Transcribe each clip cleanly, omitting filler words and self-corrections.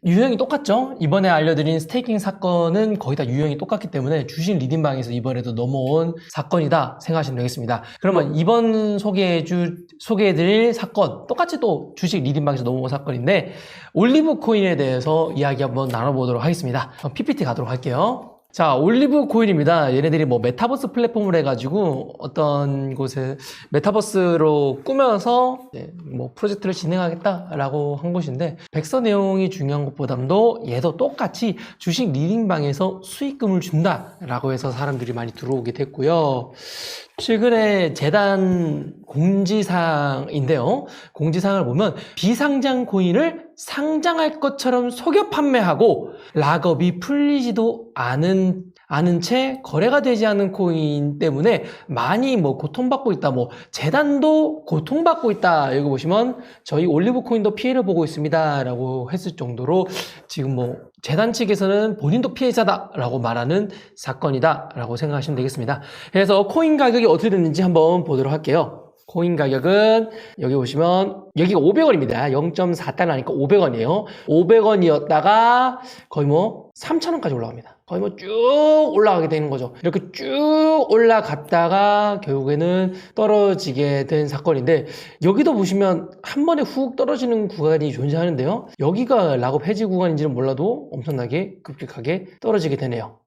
유형이 똑같죠? 이번에 알려드린 스테이킹 사건은 거의 다 유형이 똑같기 때문에 주식 리딩방에서 이번에도 넘어온 사건이다 생각하시면 되겠습니다. 그러면 이번 소개해드릴 사건, 똑같이 또 주식 리딩방에서 넘어온 사건인데, 올리브 코인에 대해서 이야기 한번 나눠보도록 하겠습니다. PPT 가도록 할게요. 자, 올리브 코인입니다. 얘네들이 뭐 메타버스 플랫폼을 해가지고 어떤 곳에 메타버스로 꾸며서 뭐 프로젝트를 진행하겠다라고 한 곳인데, 백서 내용이 중요한 것보다도 얘도 똑같이 주식 리딩방에서 수익금을 준다라고 해서 사람들이 많이 들어오게 됐고요. 최근에 재단 공지사항인데요. 공지사항을 보면 비상장 코인을 상장할 것처럼 속여 판매하고 락업이 풀리지도 않은 채 거래가 되지 않은 코인 때문에 많이 뭐 고통받고 있다. 뭐 재단도 고통받고 있다. 여기 보시면 저희 올리브 코인도 피해를 보고 있습니다. 라고 했을 정도로 지금 뭐 재단 측에서는 본인도 피해자다라고 말하는 사건이다 라고 생각하시면 되겠습니다. 그래서 코인 가격이 어떻게 됐는지 한번 보도록 할게요. 코인 가격은 여기 보시면 여기가 500원입니다. 0.4달러니까 500원이에요. 500원이었다가 거의 뭐 3,000원까지 올라갑니다. 거의 뭐 쭉 올라가게 되는 거죠. 이렇게 쭉 올라갔다가 결국에는 떨어지게 된 사건인데, 여기도 보시면 한 번에 훅 떨어지는 구간이 존재하는데요. 여기가 락업 해지 구간인지는 몰라도 엄청나게 급격하게 떨어지게 되네요.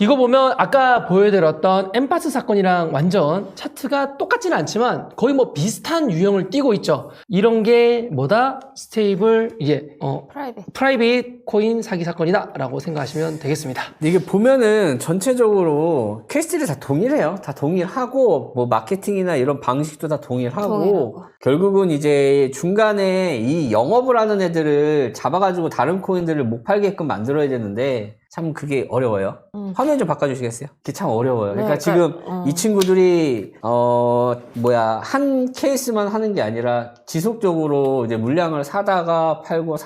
이거 보면 아까 보여드렸던 엠파스 사건이랑 완전 차트가 똑같지는 않지만 거의 뭐 비슷한 유형을 띠고 있죠. 이런 게 뭐다? 스테이블, 이게 프라이빗 코인 사기 사건이다 라고 생각하시면 되겠습니다. 이게 보면은 전체적으로 퀘스트를 다 동일해요. 다 동일하고 뭐 마케팅이나 이런 방식도 다 동일하고 결국은 이제 중간에 이 영업을 하는 애들을 잡아가지고 다른 코인들을 못 팔게끔 만들어야 되는데 참 그게 어려워요. 화면 좀 바꿔주시겠어요? 그게 참 어려워요. 그러니까 지금 이 친구들이 한 케이스만 하는 게 아니라 지속적으로 이제 물량을 사다가 팔고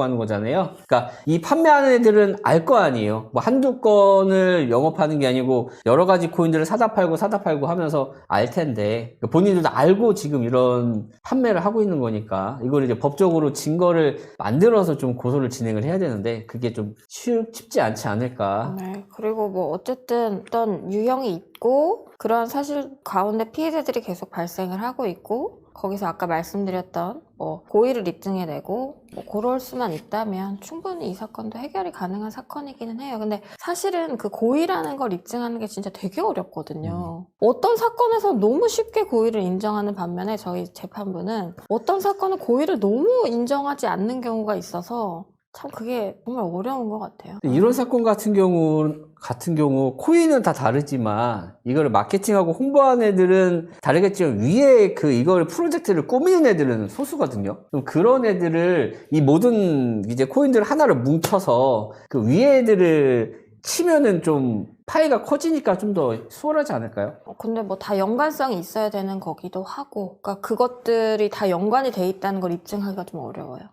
하는 거잖아요. 그러니까 이 판매하는 애들은 알 거 아니에요. 뭐 한두 건을 영업하는 게 아니고 여러 가지 코인들을 사다 팔고 하면서 알 텐데, 그러니까 본인들도 알고 지금 이런 판매를 하고 있는 거니까 이걸 이제 법적으로 증거를 만들어서 좀 고소를 진행을 해야 되는데 그게 좀 쉽지 않지 않을까. 네, 그리고 뭐 어쨌든 어떤 유형이 있고 그런 사실 가운데 피해자들이 계속 발생을 하고 있고, 거기서 아까 말씀드렸던 뭐 고의를 입증해내고 뭐 그럴 수만 있다면 충분히 이 사건도 해결이 가능한 사건이기는 해요. 근데 사실은 그 고의라는 걸 입증하는 게 진짜 되게 어렵거든요. 어떤 사건에서 너무 쉽게 고의를 인정하는 반면에 저희 재판부는 어떤 사건은 고의를 너무 인정하지 않는 경우가 있어서 참 그게 정말 어려운 것 같아요. 이런 사건 같은 경우 코인은 다 다르지만 이거를 마케팅하고 홍보하는 애들은 다르겠지만 위에 이걸 프로젝트를 꾸미는 애들은 소수거든요. 그럼 그런 애들을 이 모든 이제 코인들 하나를 뭉쳐서 그 위에 애들을 치면은 좀 파이가 커지니까 좀 더 수월하지 않을까요? 근데 뭐 다 연관성이 있어야 되는 거기도 하고, 그러니까 그것들이 다 연관이 돼 있다는 걸 입증하기가 좀 어려워요.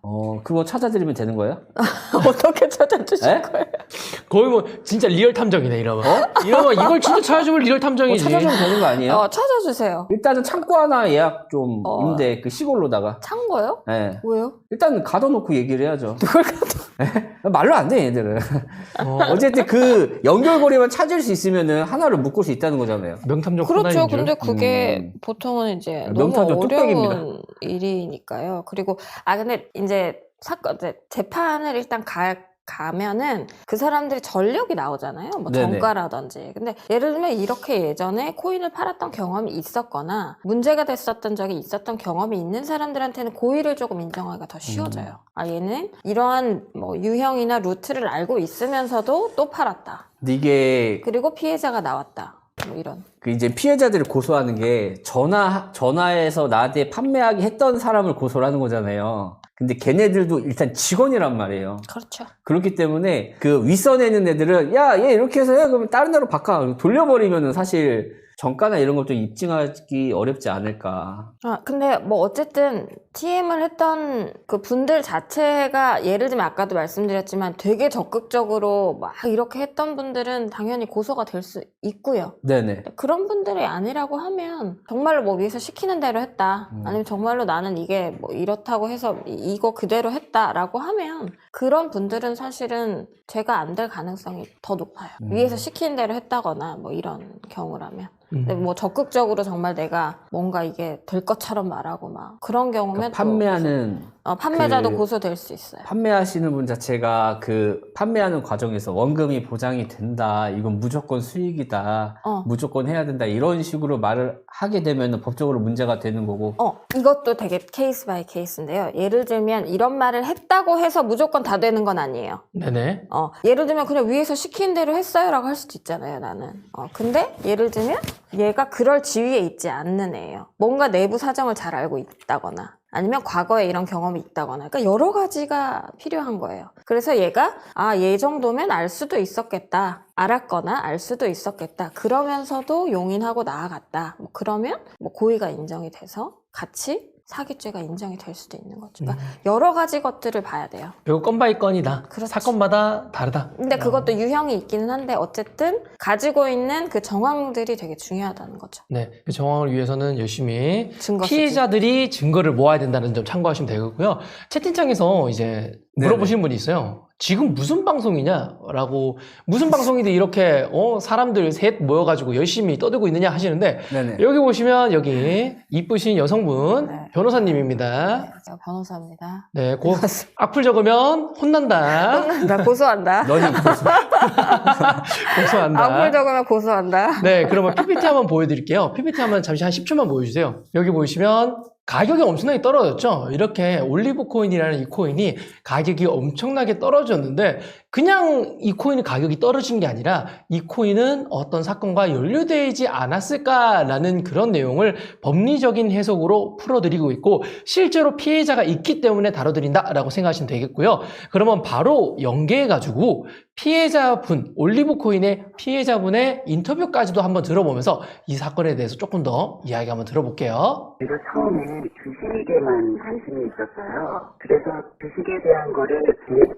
그거 찾아드리면 되는 거예요? 어떻게 찾아주실 거예요? 거의 뭐 진짜 리얼 탐정이네 이러면. 이러면 이걸 진짜 찾아주면 리얼 탐정이지. 찾아주면 되는 거 아니에요? 찾아주세요. 일단은 창고 하나 예약 좀 임대 시골로다가. 창고요? 네. 왜요? 일단 가둬놓고 얘기를 해야죠. 누굴 말로 안 돼, 얘들은. 어쨌든 그 연결고리만 찾을 수 있으면은 하나를 묶을 수 있다는 거잖아요. 명탐정 그렇죠. 코난인 줄. 근데 그게 보통은 이제 너무 명탐정 뚝배기입니다. 어려운 일이니까요. 그리고 근데 이제 재판을 일단 가면은 그 사람들이 전력이 나오잖아요. 뭐 네네. 정가라든지. 근데 예를 들면 이렇게 예전에 코인을 팔았던 경험이 있었거나 문제가 됐었던 적이 있었던 경험이 있는 사람들한테는 고의를 조금 인정하기가 더 쉬워져요. 얘는 이러한 뭐 유형이나 루트를 알고 있으면서도 또 팔았다. 근데 이게 그리고 피해자가 나왔다. 뭐 이런. 이제 피해자들을 고소하는 게 전화해서 나한테 판매하게 했던 사람을 고소를 하는 거잖아요. 근데 걔네들도 일단 직원이란 말이에요. 그렇죠. 그렇기 때문에 그 윗선에 있는 애들은 야, 얘 이렇게 해서 해. 그러면 다른 데로 바꿔. 돌려버리면은 사실 정가나 이런 걸 좀 입증하기 어렵지 않을까. 근데 뭐 어쨌든 TM을 했던 그 분들 자체가 예를 들면 아까도 말씀드렸지만 되게 적극적으로 막 이렇게 했던 분들은 당연히 고소가 될 수 있고요. 네네. 그런 분들이 아니라고 하면 정말로 뭐 위에서 시키는 대로 했다. 아니면 정말로 나는 이게 뭐 이렇다고 해서 이거 그대로 했다라고 하면 그런 분들은 사실은 죄가 안 될 가능성이 더 높아요. 위에서 시키는 대로 했다거나 뭐 이런 경우라면. 근데 뭐 적극적으로 정말 내가 뭔가 이게 될 것처럼 말하고 막 그런 경우면 그러니까 판매하는 판매자도 그 고소될 수 있어요. 판매하시는 분 자체가 그 판매하는 과정에서 원금이 보장이 된다, 이건 무조건 수익이다, 무조건 해야 된다, 이런 식으로 말을 하게 되면 법적으로 문제가 되는 거고. 이것도 되게 케이스 바이 케이스인데요. 예를 들면 이런 말을 했다고 해서 무조건 다 되는 건 아니에요. 네네. 예를 들면 그냥 위에서 시킨 대로 했어요 라고 할 수도 있잖아요, 나는. 근데 예를 들면 얘가 그럴 지위에 있지 않는 애예요. 뭔가 내부 사정을 잘 알고 있다거나 아니면 과거에 이런 경험이 있다거나, 그러니까 여러 가지가 필요한 거예요. 그래서 얘가 얘 정도면 알 수도 있었겠다, 알았거나 알 수도 있었겠다, 그러면서도 용인하고 나아갔다, 뭐 그러면 뭐 고의가 인정이 돼서 같이 사기죄가 인정이 될 수도 있는 거죠. 그러니까 여러 가지 것들을 봐야 돼요. 결국 건 바이 건이다. 그렇지. 사건마다 다르다. 근데 그것도 유형이 있기는 한데 어쨌든 가지고 있는 그 정황들이 되게 중요하다는 거죠. 네, 그 정황을 위해서는 열심히 증거 피해자들이 증거를 모아야 된다는 점 참고하시면 되고요. 채팅창에서 이제 물어보시는 분이 있어요. 지금 무슨 방송이냐라고, 무슨 방송인데 이렇게 사람들 셋 모여가지고 열심히 떠들고 있느냐 하시는데, 네네. 여기 보시면 여기 이쁘신 여성분 변호사님입니다. 제가 변호사입니다. 네, 악플 적으면 혼난다. 나 고소한다. 너는 고소한다. 악플 적으면 고소한다. 네, 그러면 PPT 한번 보여드릴게요. PPT 한번 잠시 한 10초만 보여주세요. 여기 보시면 가격이 엄청나게 떨어졌죠. 이렇게 올리브 코인이라는 이 코인이 가격이 엄청나게 떨어졌는데, 그냥 이 코인의 가격이 떨어진 게 아니라 이 코인은 어떤 사건과 연루되지 않았을까라는 그런 내용을 법리적인 해석으로 풀어드리고 있고, 실제로 피해자가 있기 때문에 다뤄드린다라고 생각하시면 되겠고요. 그러면 바로 연계해가지고 피해자분, 올리브 코인의 피해자분의 인터뷰까지도 한번 들어보면서 이 사건에 대해서 조금 더 이야기 한번 들어볼게요. 제가 처음에 주식에만 관심이 있었어요. 그래서 주식에 대한 거를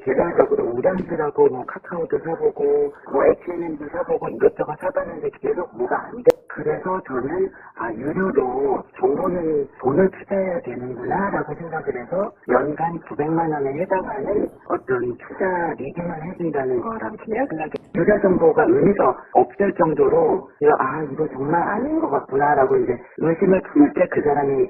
개별적으로 우량주라고 뭐 카카오도 사보고 뭐 H&M도 사보고 이것저것 사봤는데 계속 뭐가 안 돼. 그래서 저는 유료로 정보는 돈을 투자해야 되는구나 라고 생각을 해서 연간 900만 원에 해당하는 어떤 투자 리딩을 해준다는 거라고 생각이, 유료 정보가 의미가 없을 정도로 이거 정말 아닌 것 같구나라고 이제 의심을 품을 때 그 사람이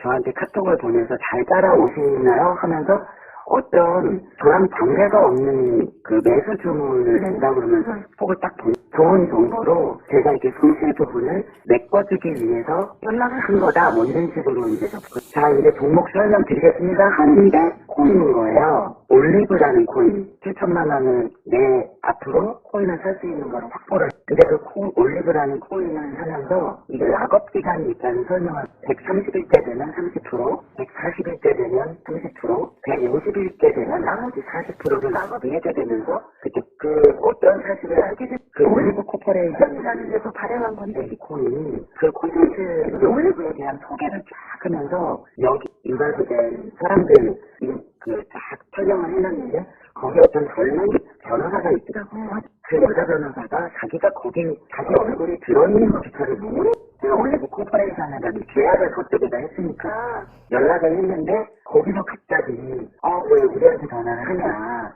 저한테 카톡을 보내서 잘 따라오시나요? 하면서 어떤 저랑 관계가 없는 그 매수 주문을 낸다 그러면서 폭을 딱 좋은 정보로 제가 이렇게 손실 부분을 메꿔주기 위해서 연락을 한 거다, 뭐 이런 식으로 이제 자, 이제 종목 설명드리겠습니다 하는데 코인인 거예요. 올리브라는 코인 7천만 원을 내 앞으로 코인을 살 수 있는 걸 확보를. 근데 그 올리브라는 코인을 사면서 이게 락업 기간이 있다는 설명을 130일 때 되면 30%, 140일 때 되면 30%, 150일 때 되면 나머지 40%를 락업이 해제되면서 그때 그 어떤 사실을 알게 됐. 그 올리브 코퍼레이션이라는 데서 발행한 건데 이 코인, 그 콘텐츠 올리브에 대한 소개를 쫙 하면서 여기 인발부된 사람들 쫙 설명을 해놨는데 거기 어떤 젊은 변호사가 있더라고요. 그 여자 변호사가 자기가 거기 자기 얼굴이 들어있는 것조차를 모르고 올리브 코퍼레이션에다 계약을 그쪽에다 했으니까 연락을 했는데 거기서 갑자기 왜 우리한테 전화를 하냐,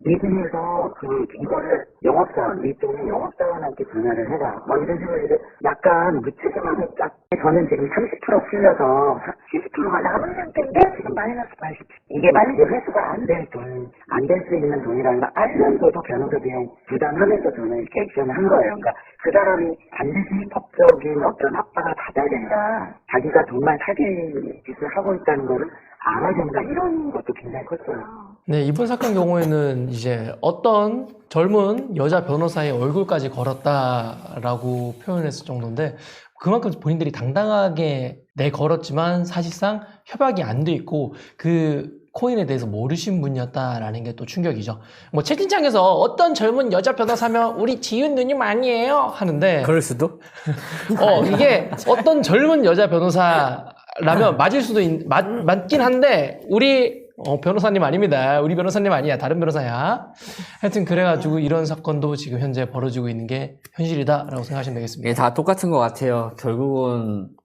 미팅에서 이거를 영업사원, 이쪽에 영업사원한테 전화를 해라, 뭐 이런 식으로 약간 무책임하게 딱. 저는 지금 30% 풀려서 70%가 남은 상태인데 지금 마이너스 80. 이게 만약에 회수가 안 될 돈, 안 될 수 있는 돈이라는 걸 알면서도 변호사 비용 부담하면서 저는 이렇게 액션을 한 거예요. 그러니까 그 사람이 반드시 법적인 어떤 압박을 받아야 된다, 자기가 정말 사기 짓을 하고 있다는 거를 알아야 된다, 이런 것도 굉장히 컸어요. 네, 이번 사건 경우에는 이제 어떤 젊은 여자 변호사의 얼굴까지 걸었다라고 표현했을 정도인데, 그만큼 본인들이 당당하게 걸었지만 사실상 협약이 안 돼 있고 그 코인에 대해서 모르신 분이었다라는 게 또 충격이죠. 뭐 채팅창에서 어떤 젊은 여자 변호사면 우리 지윤 누님 아니에요 하는데 그럴 수도? 이게 어떤 젊은 여자 변호사라면 맞을 수도 맞긴 한데 우리 변호사님 아닙니다. 우리 변호사님 아니야. 다른 변호사야. 하여튼 그래가지고 이런 사건도 지금 현재 벌어지고 있는 게 현실이다라고 생각하시면 되겠습니다. 예, 다 똑같은 것 같아요.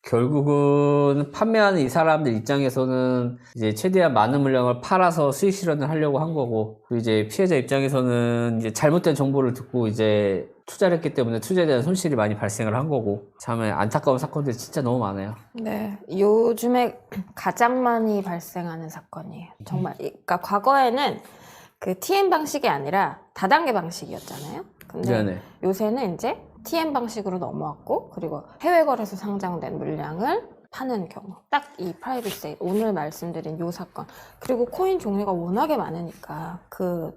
결국은 판매하는 이 사람들 입장에서는 이제 최대한 많은 물량을 팔아서 수익 실현을 하려고 한 거고, 그리고 이제 피해자 입장에서는 이제 잘못된 정보를 듣고 이제 투자를 했기 때문에 투자에 대한 손실이 많이 발생을 한 거고, 참 안타까운 사건들이 진짜 너무 많아요. 네, 요즘에 가장 많이 발생하는 사건이에요. 정말. 그러니까 과거에는 그 TM 방식이 아니라 다단계 방식이었잖아요. 근데 네네. 요새는 이제 TM 방식으로 넘어왔고, 그리고 해외 거래소 상장된 물량을 파는 경우. 딱 이 프라이빗세일, 오늘 말씀드린 요 사건. 그리고 코인 종류가 워낙에 많으니까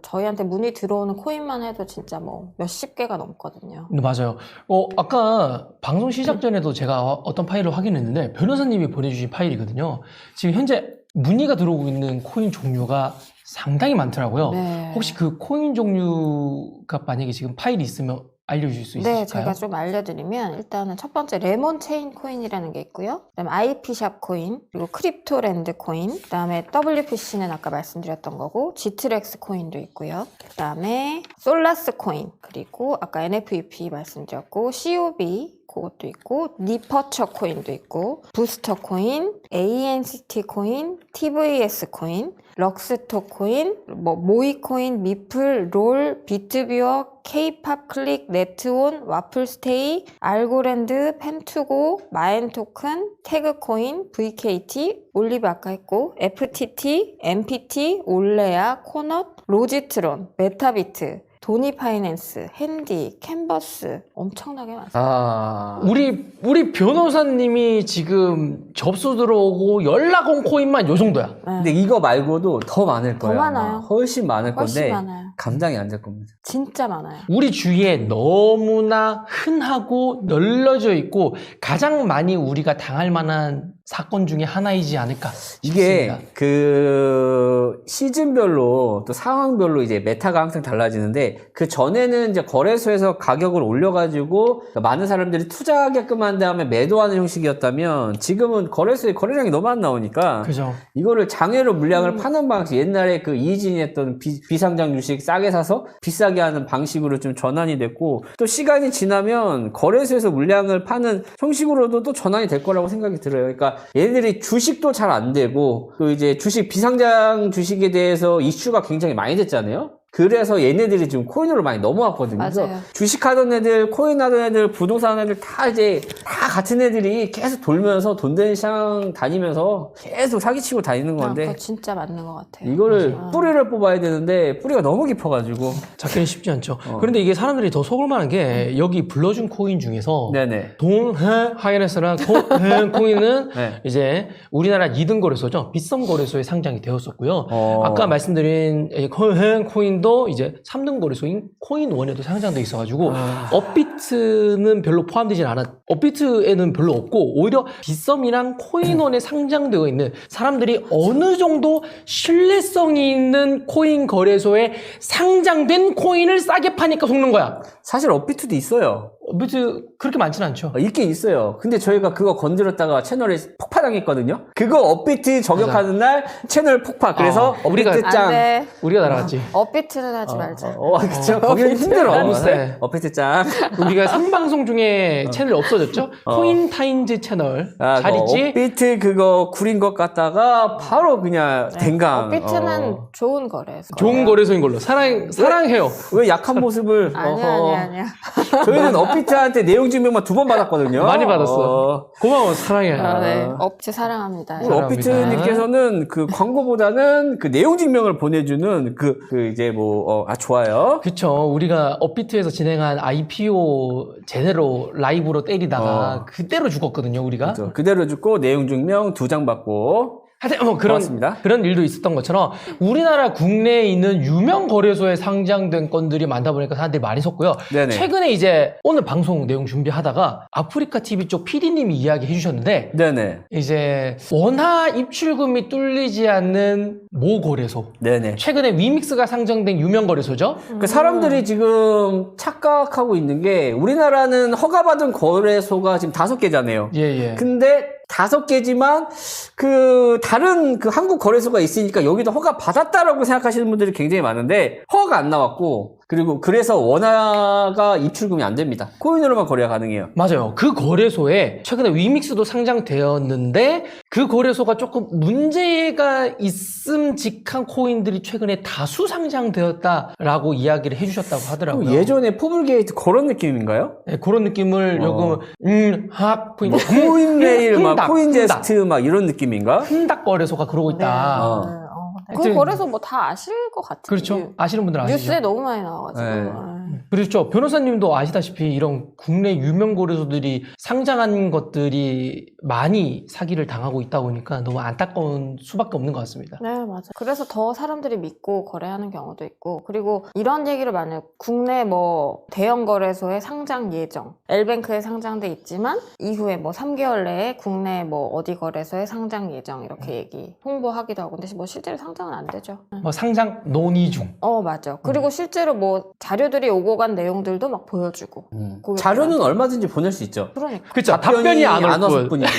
저희한테 문의 들어오는 코인만 해도 진짜 뭐 몇십 개가 넘거든요. 네, 맞아요. 아까 방송 시작 전에도 제가 어떤 파일을 확인했는데 변호사님이 보내주신 파일이거든요. 지금 현재 문의가 들어오고 있는 코인 종류가 상당히 많더라고요. 네. 혹시 그 코인 종류가 만약에 지금 파일이 있으면 알려주실 수 있으실까요? 네, 제가 좀 알려드리면 일단은 첫 번째 레몬 체인 코인이라는 게 있고요. 그다음에 IP샵 코인, 그리고 크립토랜드 코인, 그다음에 WPC는 아까 말씀드렸던 거고, 지트렉스 코인도 있고요. 그다음에 솔라스 코인, 그리고 아까 NFUP 말씀드렸고, COB 그것도 있고, 니퍼처 코인도 있고, 부스터 코인, ANCT 코인, TVS 코인, 럭스토 코인, 모이 코인, 미플, 롤, 비트뷰어, K팝 클릭, 네트온, 와플스테이, 알고랜드, 펜투고, 마엔토큰, 태그코인, VKT, 올리브 아까 했고, FTT, MPT, 올레아, 코넛, 로지트론, 메타비트, 도니 파이낸스, 핸디, 캔버스 엄청나게 많습니다. 우리 변호사님이 지금 접수 들어오고 연락 온 코인만 요 정도야. 네. 근데 이거 말고도 더 많을 더 거예요. 많아요. 아마. 훨씬 많을 훨씬 건데 많아요. 감당이 안 될 겁니다. 진짜 많아요. 우리 주위에 너무나 흔하고 널려져 있고 가장 많이 우리가 당할 만한 사건 중에 하나이지 않을까 이게 싶습니다. 그 시즌별로 또 상황별로 이제 메타가 항상 달라지는데, 그 전에는 이제 거래소에서 가격을 올려가지고 많은 사람들이 투자하게끔 한 다음에 매도하는 형식이었다면, 지금은 거래소에 거래량이 너무 안 나오니까 그죠. 이거를 장외로 물량을 파는 방식, 옛날에 그 이진이 했던 비상장 주식 싸게 사서 비싸게 하는 방식으로 좀 전환이 됐고, 또 시간이 지나면 거래소에서 물량을 파는 형식으로도 또 전환이 될 거라고 생각이 들어요. 그러니까 얘네들이 주식도 잘 안 되고, 또 이제 비상장 주식에 대해서 이슈가 굉장히 많이 됐잖아요. 그래서 얘네들이 지금 코인으로 많이 넘어왔거든요. 그래서 맞아요. 주식하던 애들, 코인하던 애들, 부동산 애들 다 같은 애들이 계속 돌면서 돈 되는 시장 다니면서 계속 사기치고 다니는 건데, 그거 진짜 맞는 것 같아요. 이거를 맞아요. 뿌리를 뽑아야 되는데 뿌리가 너무 깊어가지고. 잡기는 쉽지 않죠. 그런데 이게 사람들이 더 속을 만한 게 여기 불러준 코인 중에서 네네. 하이네스랑 코인은 네. 이제 우리나라 2등 거래소죠. 빗썸 거래소에 상장이 되었었고요. 어. 아까 말씀드린 코인도 이제 3등 거래소인 코인원에도 상장돼 있어가지고 업비트는 별로 포함되진 않았. 업비트에는 별로 없고 오히려 빗썸이랑 코인원에 상장되어 있는 사람들이 어느 정도 신뢰성이 있는 코인 거래소에 상장된 코인을 싸게 파니까 속는 거야. 사실 업비트도 있어요. 업비트 그렇게 많지는 않죠. 있긴 있어요. 근데 저희가 그거 건드렸다가 채널에 폭파당했거든요. 그거 업비트 저격하는 날 채널 폭파. 그래서 우리가 업비트 안 짱. 돼. 우리가 날아갔지. 업비트는 하지 말자. 그쵸. 거기는 힘들어. 너무 세. 업비트 짱. 우리가 생방송 중에 채널이 없어졌죠? 코인타임즈 채널. 잘 있지? 업비트 그거 구린 것 같다가 바로 그냥 댕강. 업비트는 좋은 거래소. 좋은 거래소인 걸로. 사랑해요. 왜 약한 모습을. 아니야. 저희는 업비트한테 내용 증명만 2번 받았거든요. 많이 받았어. 고마워, 사랑해. 네. 업체 사랑합니다. 우리 업비트님께서는 그 광고보다는 그 내용 증명을 보내주는 이제 좋아요. 그쵸. 우리가 업비트에서 진행한 IPO 제대로 라이브로 때리다가 그대로 죽었거든요, 우리가. 그렇죠. 그대로 죽고 내용 증명 2장 받고. 하여튼 뭐 고맙습니다. 그런 일도 있었던 것처럼 우리나라 국내에 있는 유명 거래소에 상장된 건들이 많다 보니까 사람들이 많이 섰고요. 네네. 최근에 이제 오늘 방송 내용 준비하다가 아프리카 TV 쪽 PD님이 이야기해 주셨는데 네네. 이제 원화 입출금이 뚫리지 않는 모 거래소. 네네. 최근에 위믹스가 상장된 유명 거래소죠. 그 사람들이 지금 착각하고 있는 게 우리나라는 허가받은 거래소가 지금 5개잖아요. 예. 근데 5개지만 그 다른 그 한국 거래소가 있으니까 여기도 허가 받았다라고 생각하시는 분들이 굉장히 많은데 허가가 안 나왔고 그리고 그래서 원화가 입출금이 안 됩니다. 코인으로만 거래가 가능해요. 맞아요. 그 거래소에 최근에 위믹스도 상장되었는데 그 거래소가 조금 문제가 있음직한 코인들이 최근에 다수 상장되었다라고 이야기를 해주셨다고 하더라고요. 예전에 포블게이트 그런 느낌인가요? 네, 그런 느낌을 조금 코인, 뭐 코인메일 막 흔닥, 코인제스트 막 이런 느낌인가? 흔닥 거래소가 그러고 있다. 어. 그 하여튼- 거래소 뭐 다 아실 것 같아요. 그렇죠. 아시는 분들은 아시죠. 뉴스에 너무 많이 나와가지고. 네. 그렇죠. 변호사님도 아시다시피 이런 국내 유명 거래소들이 상장한 것들이 많이 사기를 당하고 있다 보니까 너무 안타까운 수밖에 없는 것 같습니다. 네, 맞아요. 그래서 더 사람들이 믿고 거래하는 경우도 있고, 그리고 이런 얘기를 많이 해요. 국내 뭐 대형 거래소의 상장 예정, L뱅크에 상장돼 있지만 이후에 뭐 3개월 내에 국내 뭐 어디 거래소에 상장 예정 이렇게 얘기 홍보하기도 하고, 근데 뭐 실제로 상장은 안 되죠. 뭐 상장 논의 중. 맞아. 그리고 실제로 뭐 자료들이 오고 간 내용들도 막 보여주고. 고객들한테. 자료는 얼마든지 보낼 수 있죠. 그러니까. 그렇죠. 답변이 안 올 왔을 뿐. 뿐이지.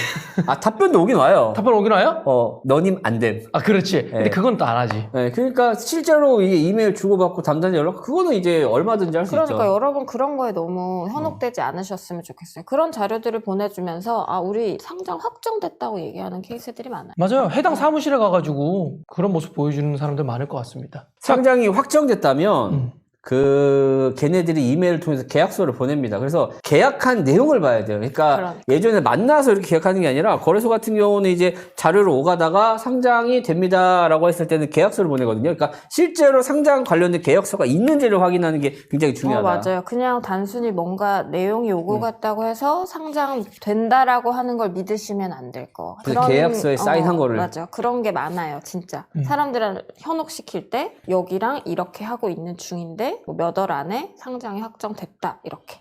아, 답변도 오긴 와요. 답변 오긴 와요? 너님 안 됨. 아, 그렇지. 근데 네. 그건 또 안 하지. 네, 그러니까 실제로 이게 이메일 주고받고 담당자 연락, 그거는 이제 얼마든지 할 수 있죠. 그러니까 여러분 그런 거에 너무 현혹되지 않으셨으면 좋겠어요. 그런 자료들을 보내주면서 우리 상장 확정됐다고 얘기하는 케이스들이 많아요. 맞아요. 해당 사무실에 가가지고 그런 모습 보여주는 사람들 많을 것 같습니다. 상장이 확정됐다면 음. 걔네들이 이메일을 통해서 계약서를 보냅니다. 그래서 계약한 내용을 봐야 돼요. 그러니까 예전에 만나서 이렇게 계약하는 게 아니라 거래소 같은 경우는 이제 자료를 오가다가 상장이 됩니다라고 했을 때는 계약서를 보내거든요. 그러니까 실제로 상장 관련된 계약서가 있는지를 확인하는 게 굉장히 중요하다. 맞아요. 그냥 단순히 뭔가 내용이 오고 갔다고 해서 상장된다라고 하는 걸 믿으시면 안 될 거. 그 계약서에 사인한 거를. 맞아. 그런 게 많아요. 진짜. 사람들을 현혹시킬 때 여기랑 이렇게 하고 있는 중인데 뭐 몇 월 안에 상장이 확정됐다. 이렇게.